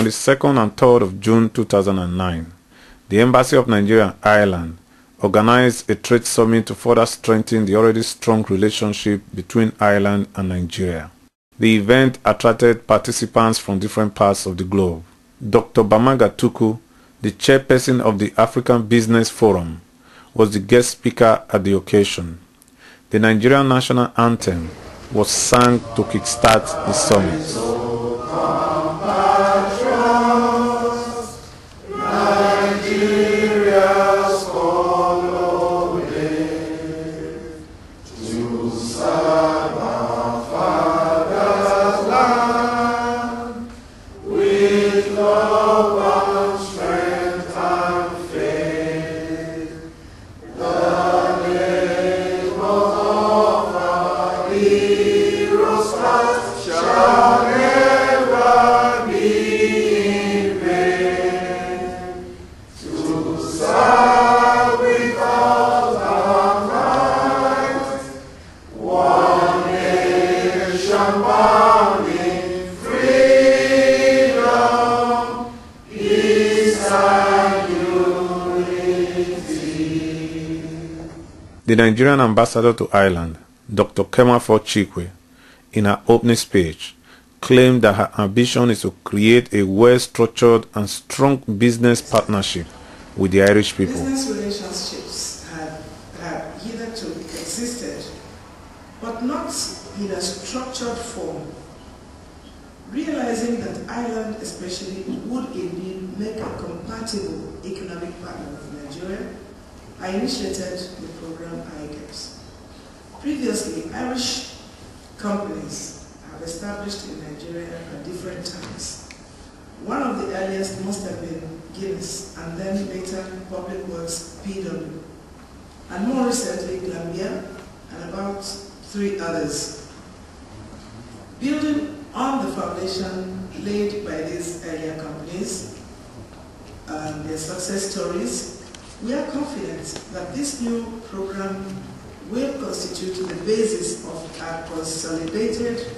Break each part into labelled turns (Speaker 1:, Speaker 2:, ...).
Speaker 1: On the 2nd and 3rd of June 2009, the Embassy of Nigeria in Ireland organized a trade summit to further strengthen the already strong relationship between Ireland and Nigeria. The event attracted participants from different parts of the globe. Dr. Bamaga Tukurs, the chairperson of the African Business Forum, was the guest speaker at the occasion. The Nigerian national anthem was sung to kickstart the summit. The Nigerian ambassador to Ireland, Dr. Chikwe, in her opening speech, claimed that her ambition is to create a well-structured and strong business partnership with the Irish people.
Speaker 2: Business relationships have hitherto existed, but not in a structured form. Realizing that Ireland especially would indeed make a compatible economic partner with Nigeria, I initiated the program IGEPS. Previously, Irish companies have established in Nigeria at different times. One of the earliest must have been Guinness, and then later Public Works PW, and more recently Gambia, and about 3 others. Building on the foundation laid by these earlier companies and their success stories, we are confident that this new program will constitute the basis of a consolidated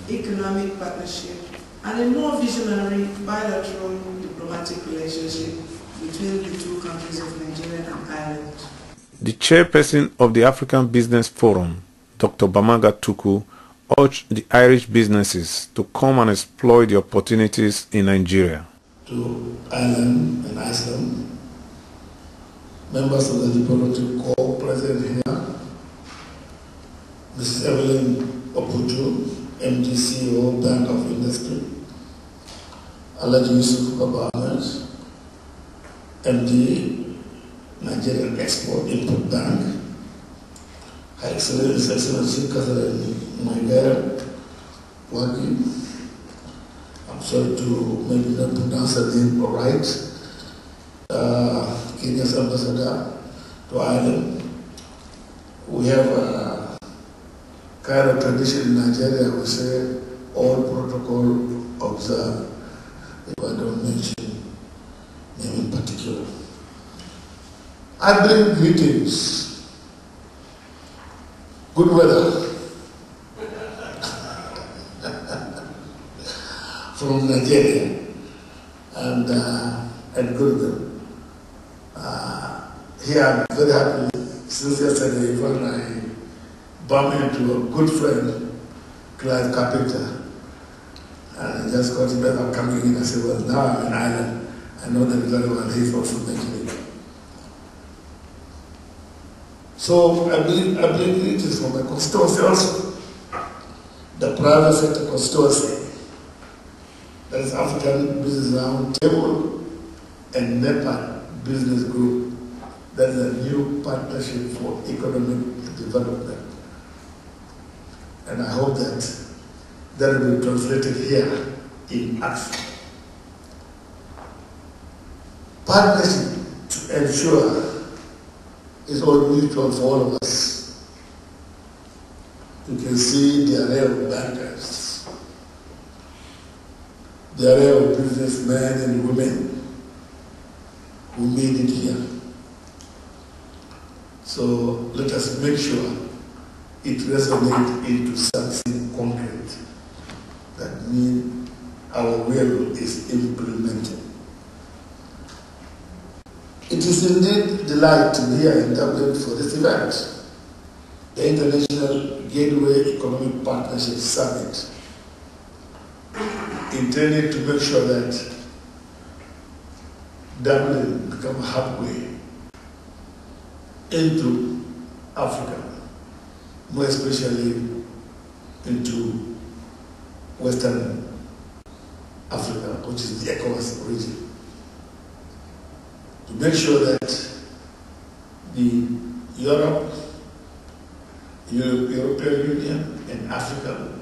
Speaker 2: economic partnership and a more visionary bilateral diplomatic relationship between the two countries of Nigeria and Ireland.
Speaker 1: The chairperson of the African Business Forum, Dr. Bamaga Tukurs, urged the Irish businesses to come and exploit the opportunities in Nigeria.
Speaker 3: To Ireland and Iceland, members of the diplomatic corps present here, Mrs. Evelyn Oputu, MD CEO, Bank of Industry, Alhaji Yusuf Baba Ahmed, MD, Nigerian Export Import Bank, Her Excellency Catherine Maigara Wagi, I'm sorry to maybe not pronounce her name right, Kenya's ambassador to Ireland. We have a kind of tradition in Nigeria, we say all protocol observed, if I don't mention name in particular. I bring greetings, good weather from Nigeria and good. Here I'm very happy. Since yesterday, when I bumped into a good friend, Clive Carpenter, and I just got better coming in. I said, well, now I'm in Ireland. I know that very well. He's also mentioning it. So I believe it is from my constituency also, the private sector constituency, that is African Business Round Table and NEPA Business Group. That is a new partnership for economic development. And I hope that will be translated here in action. Partnership to ensure is all mutual for all of us. You can see the array of bankers, the array of businessmen and women who made it here. So let us make sure it resonates into something concrete that means our will is implemented. It is indeed a delight to be here in Dublin for this event, the International Gateway Economic Partnership Summit, intended to make sure that Dublin becomes a hubway into Africa, more especially into Western Africa, which is the ECOWAS region, to make sure that the European Union and Africa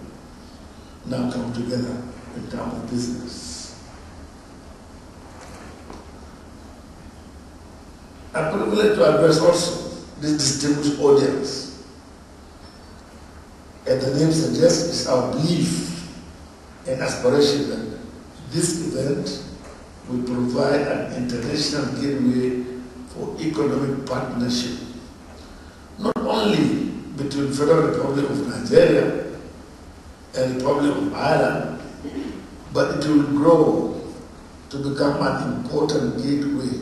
Speaker 3: now come together in terms of business. I'm privileged to address also this distinguished audience. As the name suggests, it's our belief and aspiration that this event will provide an international gateway for economic partnership, not only between Federal Republic of Nigeria and Republic of Ireland, but it will grow to become an important gateway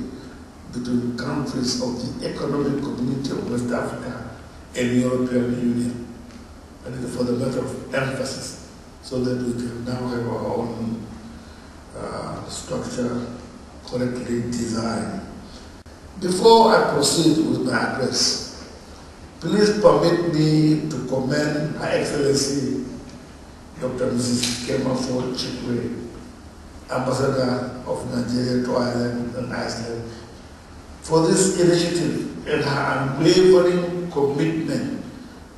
Speaker 3: between countries of the Economic Community of West Africa and the European Union. And for the matter of emphasis, so that we can now have our own structure correctly designed. Before I proceed with my address, please permit me to commend Her Excellency Dr. Mrs. Kema Ford Chikwe, Ambassador of Nigeria to Ireland and Iceland, for this initiative and her unwavering commitment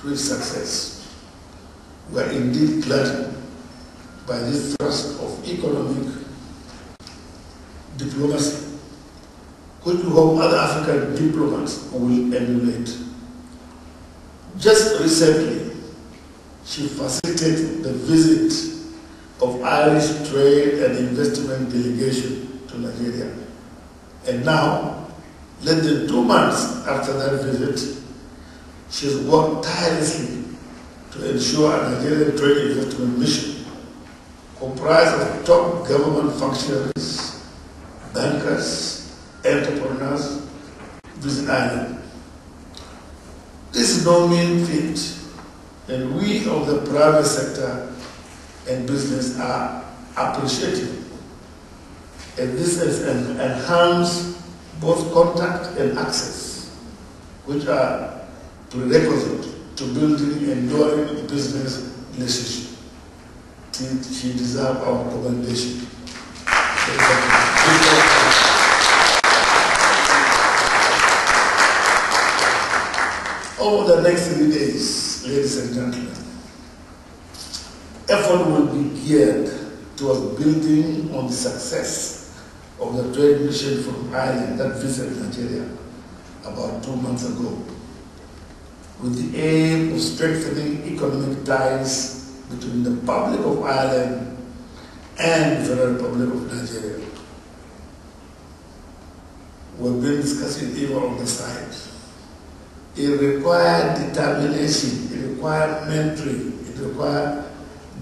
Speaker 3: to its success. We are indeed glad by this thrust of economic diplomacy, which we hope other African diplomats will emulate. Just recently, she facilitated the visit of Irish trade and investment delegation to Nigeria. And now, less than 2 months after that visit, she has worked tirelessly to ensure a Nigerian trade investment mission comprised of top government functionaries, bankers, entrepreneurs visit Ireland. This is no mean feat, and we of the private sector and business are appreciative. And this has enhanced both contact and access, which are prerequisite to building enduring business relationship. She deserves our commendation. Over the next 3 days, ladies and gentlemen, effort will be geared towards building on the success of the trade mission from Ireland that visited Nigeria about 2 months ago, with the aim of strengthening economic ties between the Republic of Ireland and the Federal Republic of Nigeria. We've been discussing even on the side. It requires determination, it requires mentoring, it requires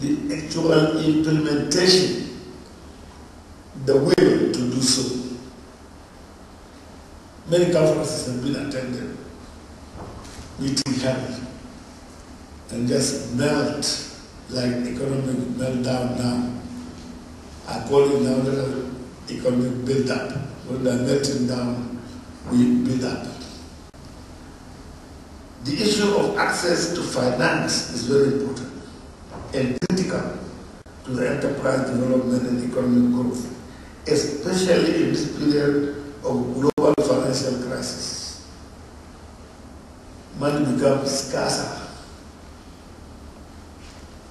Speaker 3: the actual implementation, the will to do so. Many conferences have been attended, meeting held, and just melt like economic meltdown now. I call it now the economic build-up. When they're melting down, we build up. The issue of access to finance is very important and critical to the enterprise development and economic growth, especially in this period of global financial crisis. Money becomes scarcer.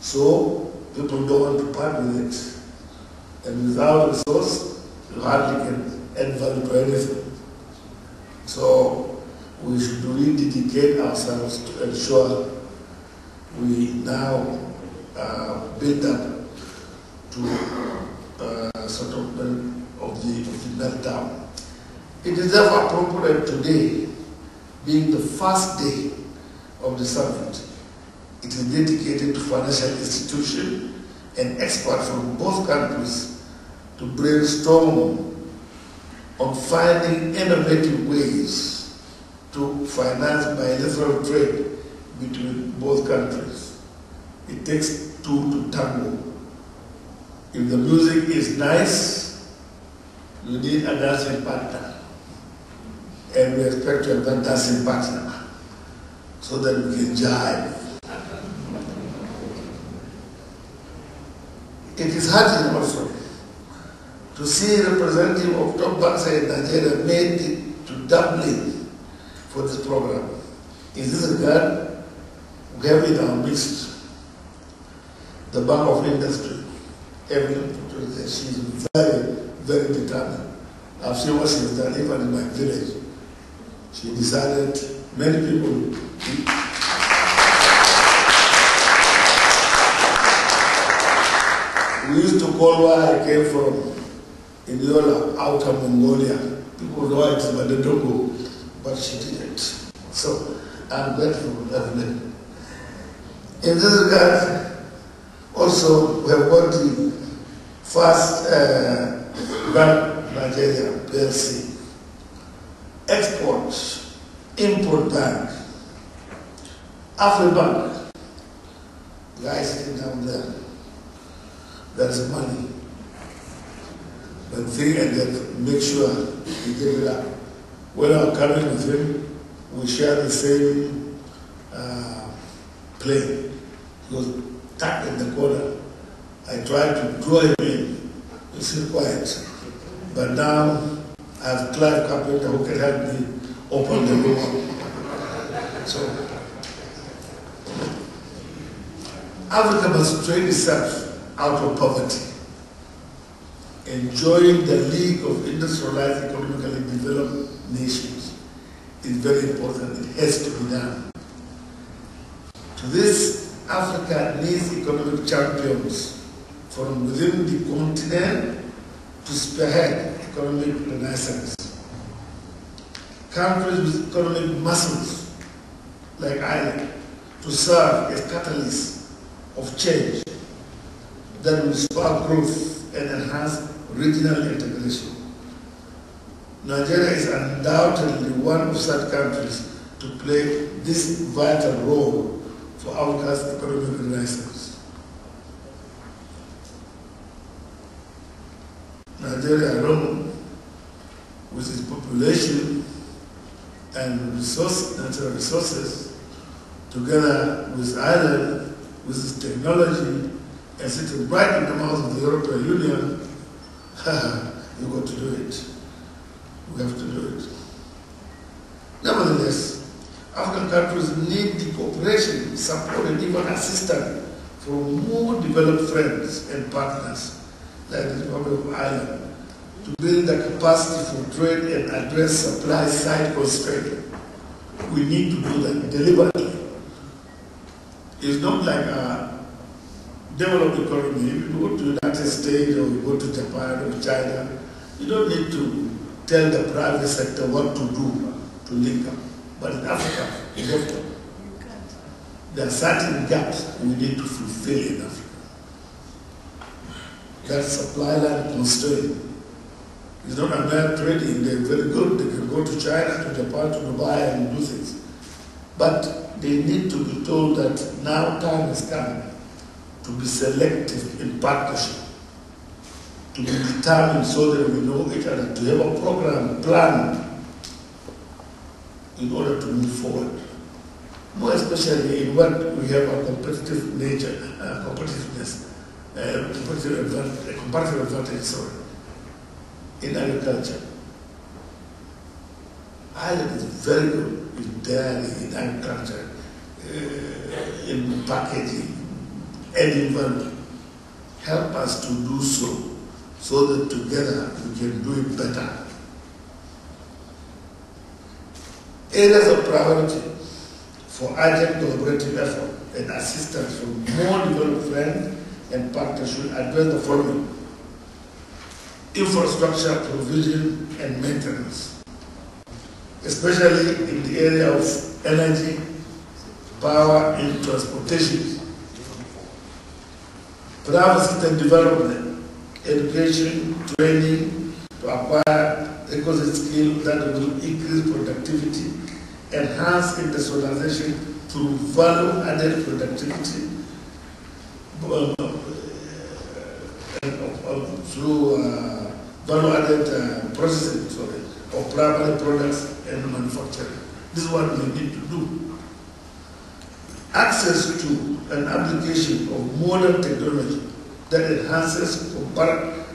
Speaker 3: So people don't want to part with it. And without resource, you hardly can add value to anything. So we should really dedicate ourselves to ensure we now build up to sort of the meltdown. It is therefore appropriate today, being the first day of the summit. It is dedicated to financial institutions and experts from both countries to brainstorm on finding innovative ways to finance bilateral trade between both countries. It takes two to tango. If the music is nice, you need a dancing partner. And we expect to have that dancing partner so that we can jive. It is heartening also to see a representative of top banks in Nigeria made it to Dublin for this program. In this regard, we have in our midst the Bank of Industry. She is very, very determined. I've seen what she has done even in my village. She decided, many people, we used to call where I came from, in Yola, outer Mongolia. People know it, but they don't go. But she did it. So I'm grateful of it. In this regard, also we have got the first Bank Nigeria PLC. Export, Import Bank, AfriBank, guys sitting down there. There's money. But think and then make sure you give it up. When I'm coming with him, we share the same plane. He was tucked in the corner. I tried to draw him in. He's still quiet. But now I have Clive Carpenter who can help me open the door. So Africa must train itself out of poverty. Enjoying the league of industrialized, economically developed nations is very important. It has to be done. To this, Africa needs economic champions from within the continent to spearhead economic renaissance. Countries with economic muscles, like Ireland, to serve as catalysts of change that will spark growth and enhance regional integration. Nigeria is undoubtedly one of such countries to play this vital role for Africa's economic renaissance. Nigeria alone, with its population and natural resources, together with Ireland, with its technology, and sitting right in the mouth of the European Union, you've got to do it. We have to do it. Nevertheless, African countries need the cooperation, support, and even assistance from more developed friends and partners like the Republic of Ireland to build the capacity for trade and address supply side constraints. We need to do that deliberately. It's not like a developed economy. If you go to the United States or you go to Japan or China, you don't need to tell the private sector what to do to link up. But in Africa, you have to. There are certain gaps we need to fulfill in Africa. That supply line constraint. It's not a mere trading. They're very good. They can go to China, to Japan, to Dubai and do things. But they need to be told that now time has come to be selective in partnership, to be determined so that we know each other, to have a program planned in order to move forward. More especially in what we have a competitive nature, competitiveness, a comparative advantage, in agriculture. Ireland is very good in dairy, in agriculture, in packaging, and even help us to do so that together we can do it better. Areas of priority for urgent collaborative effort and assistance from more developed friends and partners should address the following: infrastructure provision and maintenance, especially in the area of energy, power and transportation, private sector development, education, training to acquire requisite skills that will increase productivity, enhance industrialization through value-added productivity, through value-added processing of primary products and manufacturing. This is what we need to do. Access to an application of modern technology that enhances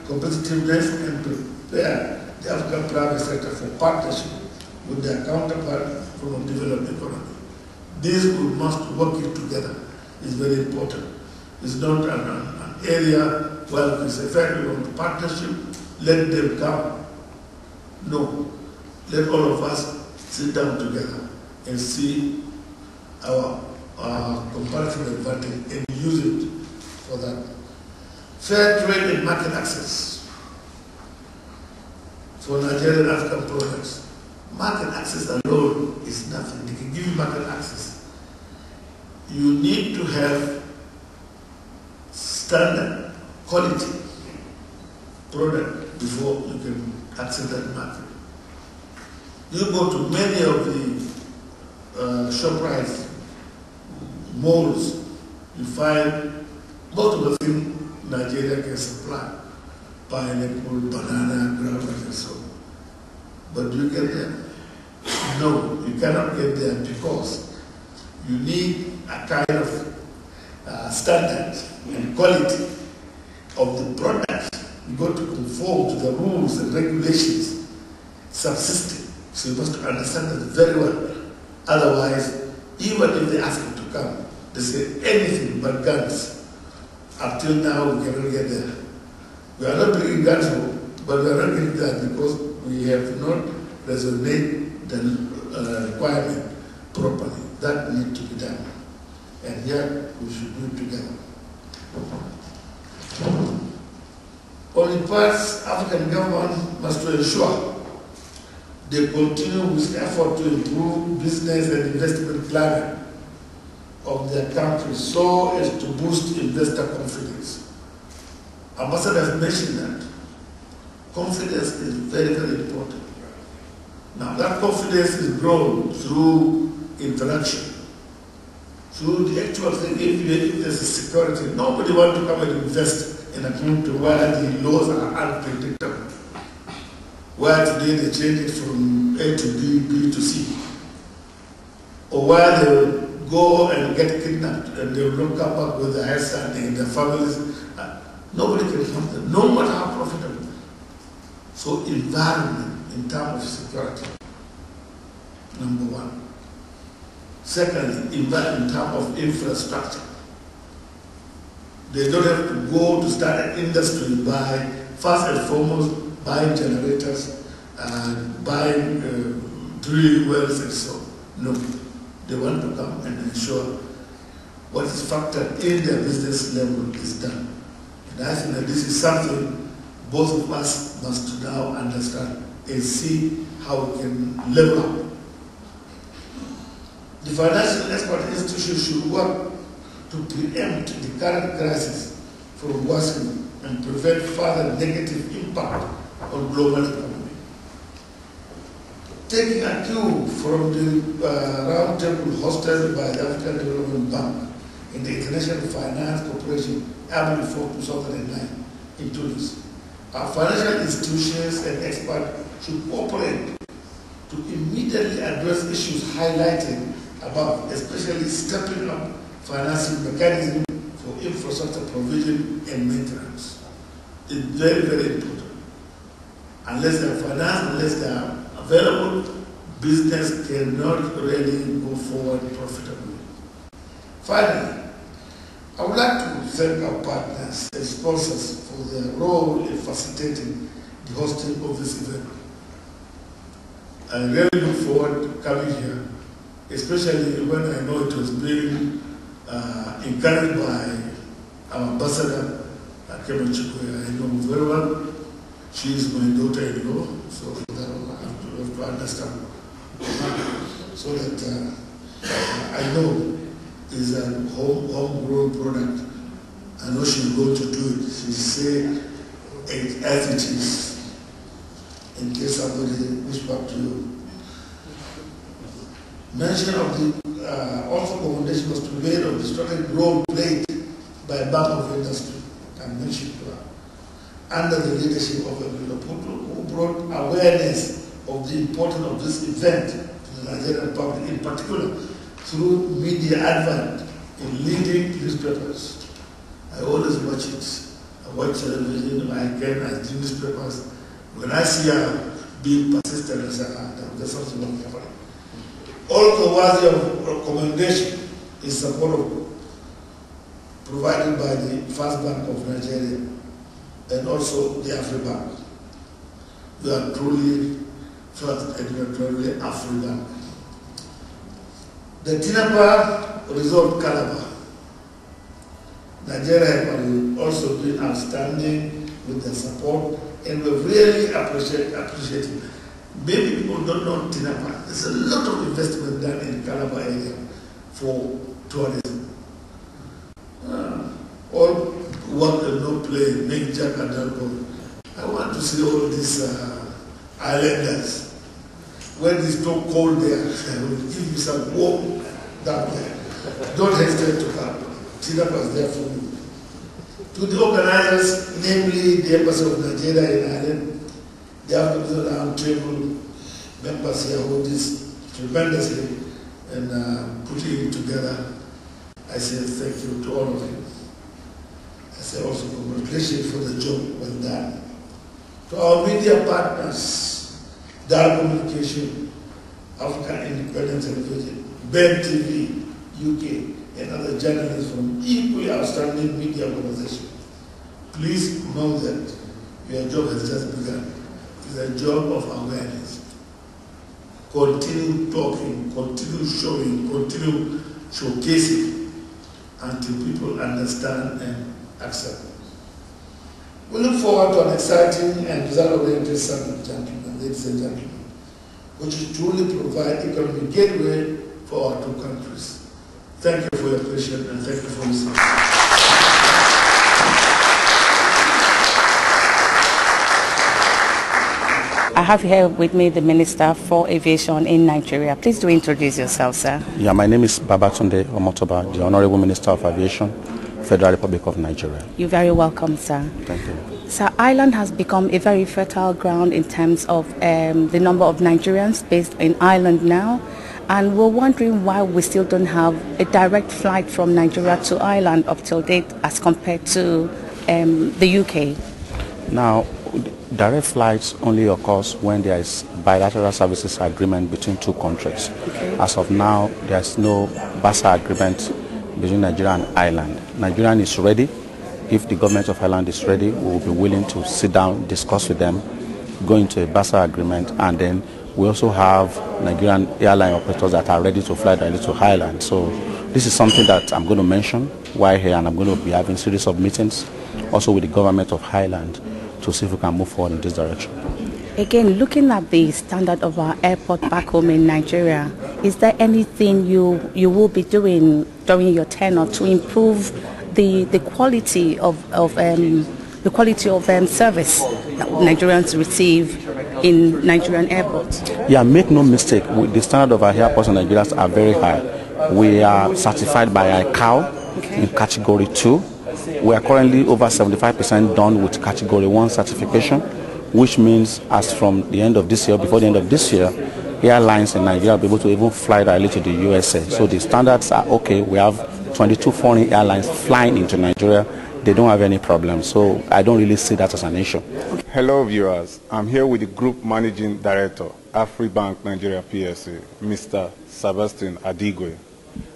Speaker 3: competitiveness and prepare the African private sector for partnership with their counterpart from a developed economy. These we must work it together. It's very important. It's not an area where we can say, fair, we want partnership, let them come. No. Let all of us sit down together and see our comparative advantage and use it for that. Fair trade and market access for Nigerian African products. Market access alone is nothing. They can give you market access. You need to have standard quality product before you can access that market. You go to many of the ShopRite malls, you find most of the things Nigeria can supply. Pineapple, banana, grapes, and so on. But do you get there? No, you cannot get there because you need a kind of standard and quality of the product. You got to conform to the rules and regulations subsisting. So you must understand that very well. Otherwise, even if they ask you to come, they say anything but guns. Up till now, we cannot get there. We are not bringing guns home, but we are not getting there because we have not resonated the requirement properly. That needs to be done. And here, we should do it together. On the parts, African government must ensure they continue with effort to improve business and investment climate of their country so as to boost investor confidence. Ambassador has mentioned that confidence is very, very important. Now that confidence is grown through interaction, through the actual thing. If there's a security, nobody wants to come and invest in a country where the laws are unpredictable, where today they change it from A to B, B to C, or where they will go and get kidnapped and they will not come back with their head standing and their families. Nobody can help them, no matter how profitable. So environment in terms of security, number one. Secondly, in terms of infrastructure. They don't have to go to start an industry by, first and foremost, buying generators and buying drilling wells and so on. No. They want to come and ensure what is factored in their business level is done. And I think that this is something both of us must now understand and see how we can level up. The financial expert institution should work to preempt the current crisis from worsening and prevent further negative impact on global economy. Taking a cue from the roundtable hosted by the African Development Bank in the International Finance Corporation, April 4, 2009 in Tunis, our financial institutions and experts should cooperate to immediately address issues highlighted above, especially stepping up financing mechanisms for infrastructure provision and maintenance. It's very, very important. Unless they are financed, unless they are available, business cannot really go forward profitably. Finally, I would like to thank our partners and sponsors for their role in facilitating the hosting of this event. I really look forward to coming here, especially when I know it was being encouraged by our ambassador, Kevin Chukwe. I know very well. She is my daughter-in-law, so that I have to understand. So that I know is a homegrown product, I know she's going to do it. She'll say it as it is, in case somebody whispered to you. Mention of the also commendation was to be made of the strategic role played by Bank of Industry and mentioned to her, under the leadership of Emilio Puto, who brought awareness of the importance of this event to the Nigerian public, in particular through media advert in leading newspapers. I always watch it. I watch television, I can, I do newspapers. When I see her being persistent, I say, there's something wrong here. Also worthy of commendation is support provided by the First Bank of Nigeria and also the Afribank. We are truly first and we are truly Afribank. The Tinapa Resort Calabar. Nigeria has also been outstanding with their support, and we really appreciate it. Maybe people don't know Tinapa. There's a lot of investment done in Calabar area for tourism. All work and no play, make Jack and Dalgo. I want to see all these islanders. When it's so cold there, I will give you some warm down there. Don't hesitate to come. Tinapa is there for you. To the organizers, namely the Embassy of Nigeria in Ireland, the African Round Table members here who did this tremendously and putting it together. I say thank you to all of you. I say also congratulations for the job well done. To our media partners, Dar Communication, African Independent Television, Ben TV, UK, and other journalists from equally outstanding media organizations. Please know that your job has just begun. It's a job of awareness. Continue talking, continue showing, continue showcasing until people understand and accept. We look forward to an exciting and result-oriented summit, gentlemen, ladies and gentlemen, which will truly provide economic gateway for our two countries. Thank you for your patience and thank you for listening.
Speaker 4: I have here with me the Minister for Aviation in Nigeria. Please do introduce yourself, sir.
Speaker 5: Yeah, my name is Babatunde Omotoba, the Honorable Minister of Aviation, Federal Republic of Nigeria.
Speaker 4: You're very welcome, sir.
Speaker 5: Thank you.
Speaker 4: Sir, Ireland has become a very fertile ground in terms of the number of Nigerians based in Ireland now. And we're wondering why we still don't have a direct flight from Nigeria to Ireland up till date as compared to the UK.
Speaker 5: Now, direct flights only occurs when there is bilateral services agreement between two countries.
Speaker 4: Okay.
Speaker 5: As of now, there is no BASA agreement between Nigeria and Ireland. Nigeria is ready. If the government of Ireland is ready, we will be willing to sit down, discuss with them, go into a BASA agreement, and then we also have Nigerian airline operators that are ready to fly directly to Ireland. So this is something that I'm going to mention while here, and I'm going to be having a series of meetings also with the government of Ireland to see if we can move forward in this direction.
Speaker 4: Again, looking at the standard of our airport back home in Nigeria, is there anything you will be doing during your tenure to improve the quality of service that Nigerians receive in Nigerian airports?
Speaker 5: Yeah, make no mistake, the standard of our airports in Nigeria are very high. We are certified by ICAO in category 2. We are currently over 75% done with category 1 certification, which means as from the end of this year, before the end of this year, airlines in Nigeria will be able to even fly directly to the USA. So the standards are okay. We have 22 foreign airlines flying into Nigeria. They don't have any problems. So I don't really see that as an issue.
Speaker 1: Hello viewers, I'm here with the Group Managing Director, Afribank Nigeria PSA, Mr. Sebastian Adigwe.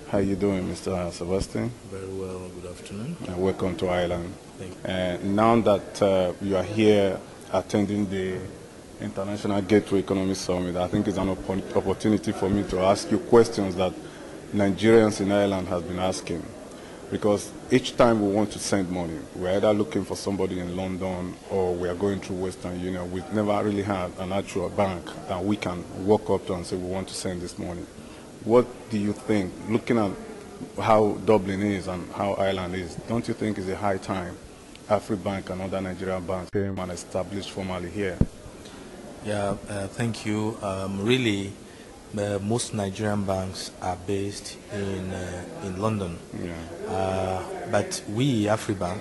Speaker 1: How are you doing, Mr. Sebastian?
Speaker 6: Very well, good afternoon.
Speaker 1: And welcome to Ireland.
Speaker 6: Thank you.
Speaker 1: Now that you are here attending the International Gateway Economic Summit, I think it's an opportunity for me to ask you questions that Nigerians in Ireland have been asking. Because each time we want to send money, we're either looking for somebody in London or we are going through Western Union. We've never really had an actual bank that we can walk up to and say we want to send this money. What do you think, looking at how Dublin is and how Ireland is, don't you think it's a high time Afribank and other Nigerian banks came and established formally here?
Speaker 6: Yeah, thank you. Really, most Nigerian banks are based in London.
Speaker 1: Yeah.
Speaker 6: But we, Afribank,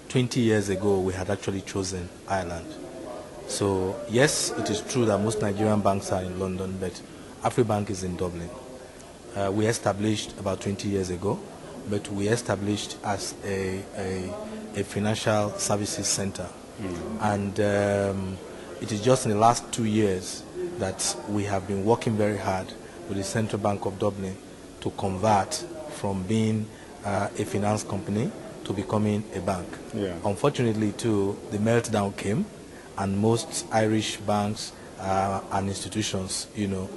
Speaker 6: 20 years ago, we had actually chosen Ireland. So yes, it is true that most Nigerian banks are in London, but Afribank is in Dublin. We established about 20 years ago, but we established as a financial services center. And it is just in the last 2 years that we have been working very hard with the Central Bank of Dublin to convert from being a finance company to becoming a bank.
Speaker 1: Yeah.
Speaker 6: Unfortunately, too, the meltdown came, and most Irish banks and institutions,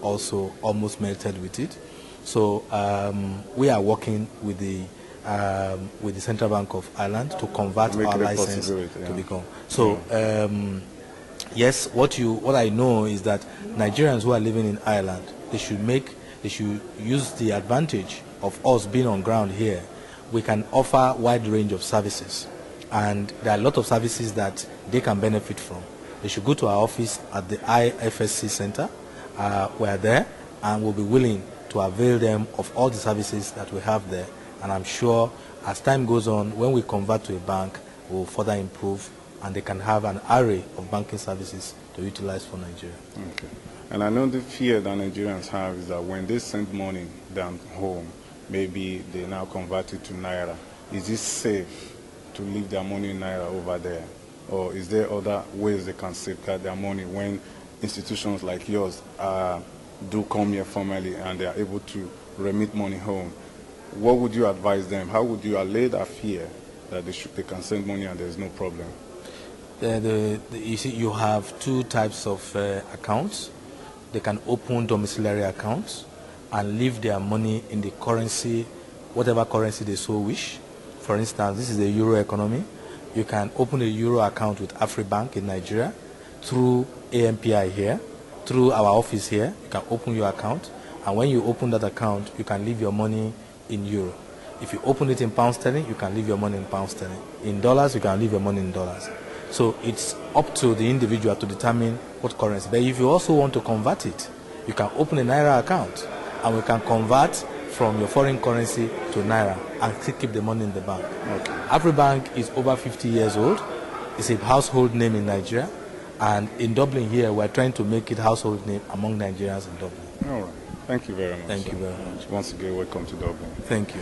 Speaker 6: also almost melted with it. So we are working with the Central Bank of Ireland to convert our license to become. So yes, what I know is that Nigerians who are living in Ireland, they should use the advantage of us being on ground here. We can offer a wide range of services, and there are a lot of services that they can benefit from. They should go to our office at the IFSC Center. We are there, and we'll be willing to avail them of all the services that we have there. And I'm sure as time goes on, when we convert to a bank, we'll further improve, and they can have an array of banking services to utilize for Nigeria.
Speaker 1: Okay. And I know the fear that Nigerians have is that when they send money down home, maybe they now convert it to Naira. Is it safe to leave their money in Naira over there? Or is there other ways they can safeguard their money when institutions like yours do come here formally and they are able to remit money home? What would you advise them? How would you allay that fear that they can send money and there's no problem?
Speaker 6: You see, you have two types of accounts. They can open domiciliary accounts and leave their money in the currency, whatever currency they so wish. For instance, this is the Euro economy. You can open a Euro account with Afribank in Nigeria through AMPI here, through our office here. You can open your account, and when you open that account, you can leave your money in Euro. If you open it in pound sterling, you can leave your money in pound sterling. In dollars, you can leave your money in dollars. So it's up to the individual to determine what currency. But if you also want to convert it, you can open a Naira account, and we can convert from your foreign currency to Naira and still keep the money in the bank.
Speaker 1: Okay.
Speaker 6: Afribank is over 50 years old. It's a household name in Nigeria, and in Dublin here, we're trying to make it a household name among Nigerians in Dublin.
Speaker 1: All right. Thank you very much.
Speaker 6: Thank you very much.
Speaker 1: Once again, welcome to Dublin.
Speaker 6: Thank you.